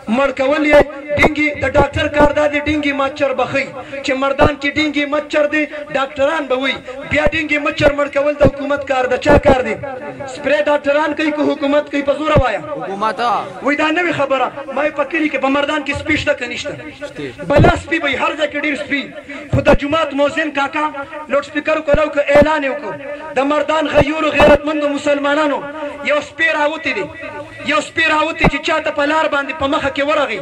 مرکولی ڈینگی دا ڈاکٹر کاردادی ڈینگی مچر بخی چی مردان کی ڈینگی مچر دے ڈاکٹران بوئی بیا ڈینگی مچر مرکول دا حکومت کاردا چا کار دے سپرے ڈاکٹران کئی کو حکومت کئی پزور آوایا حکومتا وی دا نوی خبرہ ماوی پکلی کہ بمردان کی سپیش دا کنشتا بلا سپی بھئی ہر جا کے دیر سپی خدا جماعت موزین کاکا لوٹ سپیکرو کلاو که اعلانیو کو دا مردان غیور و غیرت مند و مسلمانانو یو سپیر آوتی دی یو سپیر آوتی چی چاہتا پلار باندی پا مخا کے ورغی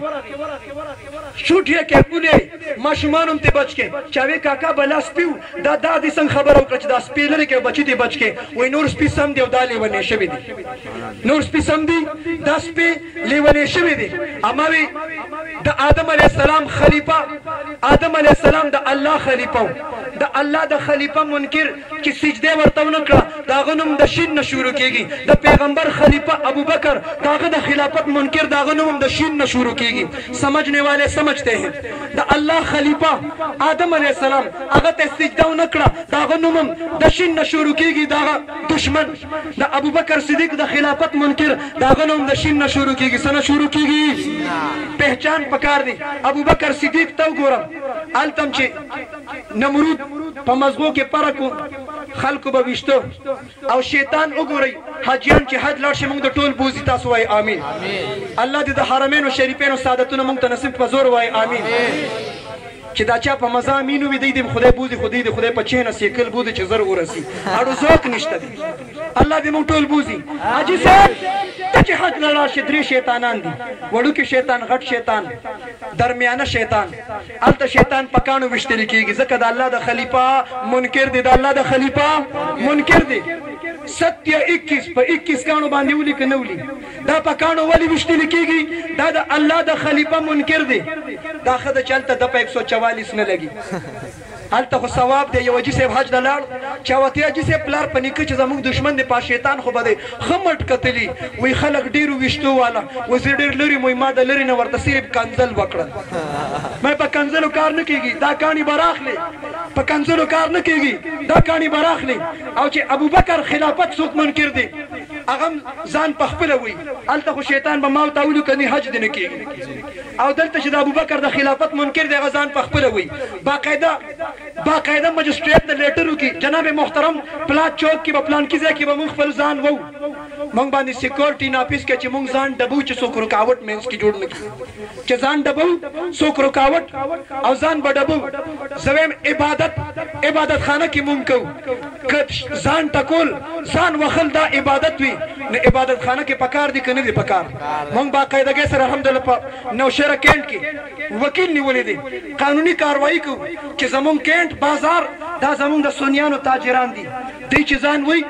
شوٹیا کے پولی ماشمانم تی بچ کے چاوی کاکا بلا سپیو دا دادی سنگ خبر اوکرچ دا سپی لرے کے بچی تی بچ کے وی نور سپی سم دی و دا لیونے شوی دی نور سپی سم دی دا سپی لیونے شوی دی اماوی دا آدم علیہ السلام خلیفہ آدم علیہ السلام دا اللہ خلیفہ دا اللہ دا خلیفہ منکر کی سجدے ورطاو نکڑا دا غنم دا شن نشورو کی گی دا پیغمبر خلیفہ ابو بکر دا غد خلافت منکر دا غنم دا شن نشورو کی گی سمجھنے والے سمجھتے ہیں دا اللہ خلیفہ آدم علیہ السلام اگر سجدہ نکڑا دا غنم دا شن نشورو کی گی دا دشمن دا ابو بکر صدیق دا خلافت منکر دا غنم دا شن نشورو کی گی سنہ شروع کی گی پہچان پکار دی ابو بکر صدیق تو گورم آلتم چی نمرود پا مزغو کے پرکو خلقو بوشتو او شیطان اگوری حجیان چی حج لارشی منگ دا طول بوزی تاسو وائی آمین اللہ دی دا حرمین و شریفین و سعادتون منگ تا نصیب پزور وائی آمین چی دا چا پا مزامینو بی دیدیم خدای بوزی خودی دی خدای پا چین سیکل بودی چی زر ورسی اڑو زوک نشتا دی اللہ دی منگ طول بوزی حجی صاحب تا چی حج لارشی دری شیطانان دی وڑو کی شیطان غٹ شیطان درمیانہ شیطان التا شیطان پکانو وشتری کی گی زکر دا اللہ دا خلیفہ منکر دی دا اللہ دا خلیفہ منکر دی 7-21 پا 21 کانو باندی اولی کنولی دا پکانو والی وشتری کی گی دا دا اللہ دا خلیفہ منکر دی دا خدا چلتا دا پا 144 نہ لگی حالتا خو ثواب دے یو جیسے حج دلال چاوتی جیسے پلار پنیکا چیزا مونگ دشمن دے پا شیطان خو بدے خمٹ کتلی وی خلق دیرو وشتو والا وزی دیر لری موی مادا لری نورتا صرف کنزل وکڑا میں پا کنزلو کار نکی گی دا کانی براخ لے پا کنزلو کار نکی گی دا کانی براخ لے او چی ابو بکر خلافت سوک منکر دے اغم زان پخپل ہوئی حالتا خو شیطان با ماو تاولو کنی حج دے نکی گی او دلته چې د ابوبکر د خلافت منکر دی غزان په خپل وي باقاعده مجسټریټ د لیټرو کې جناب محترم پلاټ چوک کې په پلان کې ځای کې به موږ خپل ځان وو موږ باندې سکیورټي نافذ کې چې موږ ځان ډبو چې څوک رکاوټ مینس کې جوړ نه کړي چې ځان ډبو څوک رکاوټ او ځان به ډبو زویم عبادت خانه کې مونږ کوو که ځان ټکول ځان وخل دا عبادت وي نو عبادت خانه کې پکار دي که نه دي پکار مونږ باقاعدګۍ سره الحمدلله په نوشهره کینټ کې وکیل نیولی دی قانوني کاروایی کوو چې زمونږ کینټ بازار دا زمونږ د سونیانو تاجران دي دوی چې ځان وي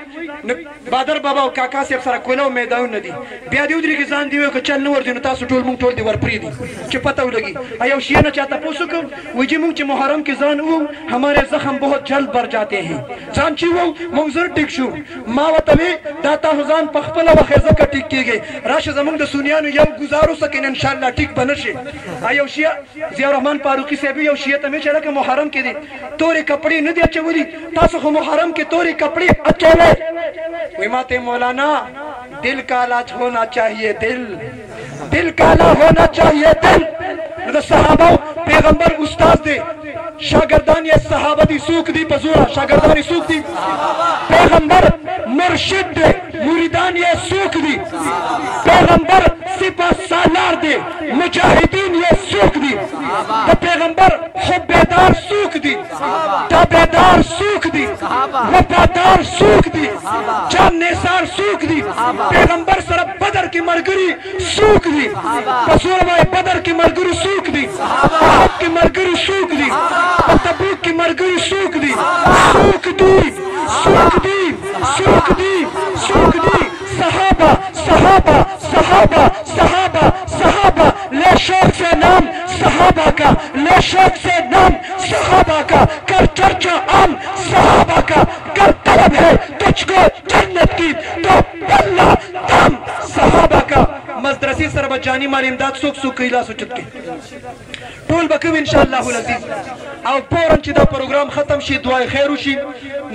نو بادر بابا او کاکا صاحب سره کوله میدانونه دي بیا دې ودرېږي ځان دې وایي که چل نه ورځي نو تاسو ټول مونږ ټول دې ورپرېږدي چې پته ولګي یو شیعه نه چا تپوس وکړو وایي چې مونږ چې محرم کې ځان وو हमारे जख्म बहुत जल्द भर जाते हैं ځان چې وو مونږ زر ټیک شو ما ورته وی دا تاسو ځان په خپله وخېزه که ټیک کېږئ راشه زمونږ د سونیانو یو ګزار وسکئ انشاءالله ټیک به نه شي یو شیعه ضیاءالرحمن فاروقي صاحب یو شیعه ته مې چې لکه محرم کې دي تورې کپړې نه دي اچولي تاسو خو محرم کې تورې کپړې اچولی وی ما ته مولانا دل کا علاج ہونا چاہیے دل کا علاج ہونا چاہیے دل د صحابه پیغمبر استاد دی شاگردان یې صحابه دي څوک دي په زوره شاگردان یې څوک دي پیغمبر مرشد دی مریدان یې څوک دي پیغمبر سپه سالار دی مجاهدین یې څوک دي د پیغمبر حبیدار څوک دي تابعدار څوک دي وفادار څوک دي جان نثار څوک دي پیغمبر سره بدر کې ملګري څوک دي په زوره باندې بدر کې ملګري څوک دي احد کې ملګري څوک دي په تبوک کې ملګري څوک دي صحابه لے شوق سے نام صحابہ کا لے شوق سے نام صحابہ کا کر چرچا عام صحابہ کا کر طلب ہے تجھ کو جنت کی تو بلّہ دام صحابہ کا مدرسې سره به جاني مال امداد څوک کوي لاس اوچت کړي ټول به کوي انشاءالله العزیز او فوراً چې دا پروګرام ختم شي دعای خیر وشي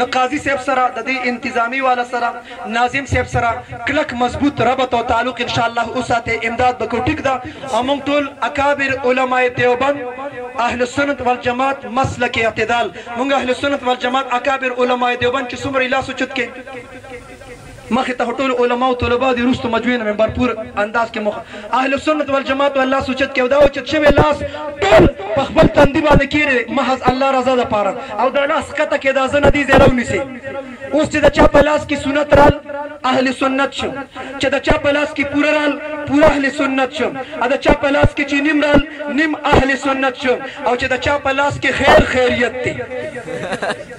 نو قاضي صاحب سره د دې انتظامي والا سره ناظم صاحب سره کلک مضبوط ربط او تعلق انشاءالله وساتئ امداد به کوو ټیک ده او موږ ټول اکابر علماء دیوبند اهل السنت والجماعت مسلک اعتدال موږ اهل السنت والجماعت اکابر علماء دیوبند چې څومره لاس اوچت کړي مخې ته ټول علما او طلبا دي وروستو مجموعې نه بھرپور انداز کې اهل السنت والجماعت الله سوچت کې او دا اوچت شوی لاس ټول په خپل تندي باندې کېږي محض الله رضا دپاره او دا لاس ښکته کېدا زه نه دي ځای راونیسئ اوس چې د چا په لاس کې سنت رال اهل سنت شو چې د چا په لاس کې پوره رال پوره اهل سنت شو او د چا په لاس کې چې نیم رال نیم اهل سنت شو او چې د چا په لاس کې خیریت دی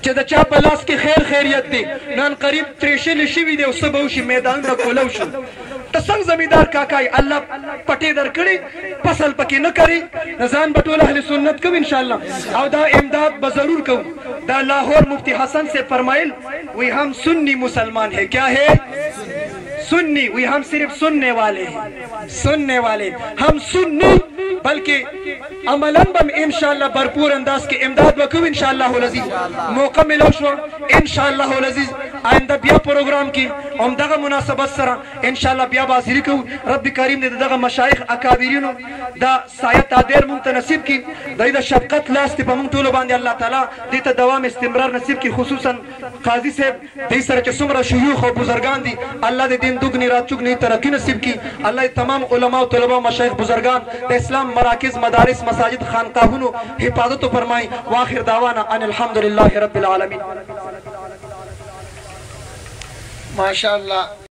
چې د چا په لاس کې خیریت دی نن قریب تریشلې شوي دی او څه به وشي میدانونه کولو شو ته څنګه زمیندار کاکای الله پټې درکړي فصل پکې نه کري ځان به ټول اهل سنت کوو انشاءالله او دا امداد به ضرور کوو دا لاہور مفتی حسن سے فرمائل وہی ہم سنی مسلمان ہیں کیا ہے سنی وہی ہم صرف سننے والے ہیں ہم سنی بلکہ عملاً بم انشاءاللہ بھرپور انداز کے امداد وکو انشاءاللہ العزیز موقع ملو شو انشاءاللہ العزیز آئندہ بیا پروگرام کی دغه مناسبت سره انشاءاللہ بیا بازری کو رب کریم دې دغه مشایخ اکابرینو دا سایه تعبیر مونږ ته نصیب کی د شفقت لاس ته په مونږ ټول باندې الله تعالی دې ته دوام استمرار نصیب کی خصوصا قاضی صاحب دې سره چې څومره شيوخ او بزرگان دي الله دې دین دغنی رات چغنی ترقی نصیب کی الله تمام علما او طلبه مشایخ بزرگان د اسلام مراکز مدارس مساجد خانقاهونو حفاظت فرمای واخر دعوانا ان الحمدلله رب العالمین ماشاءاللہ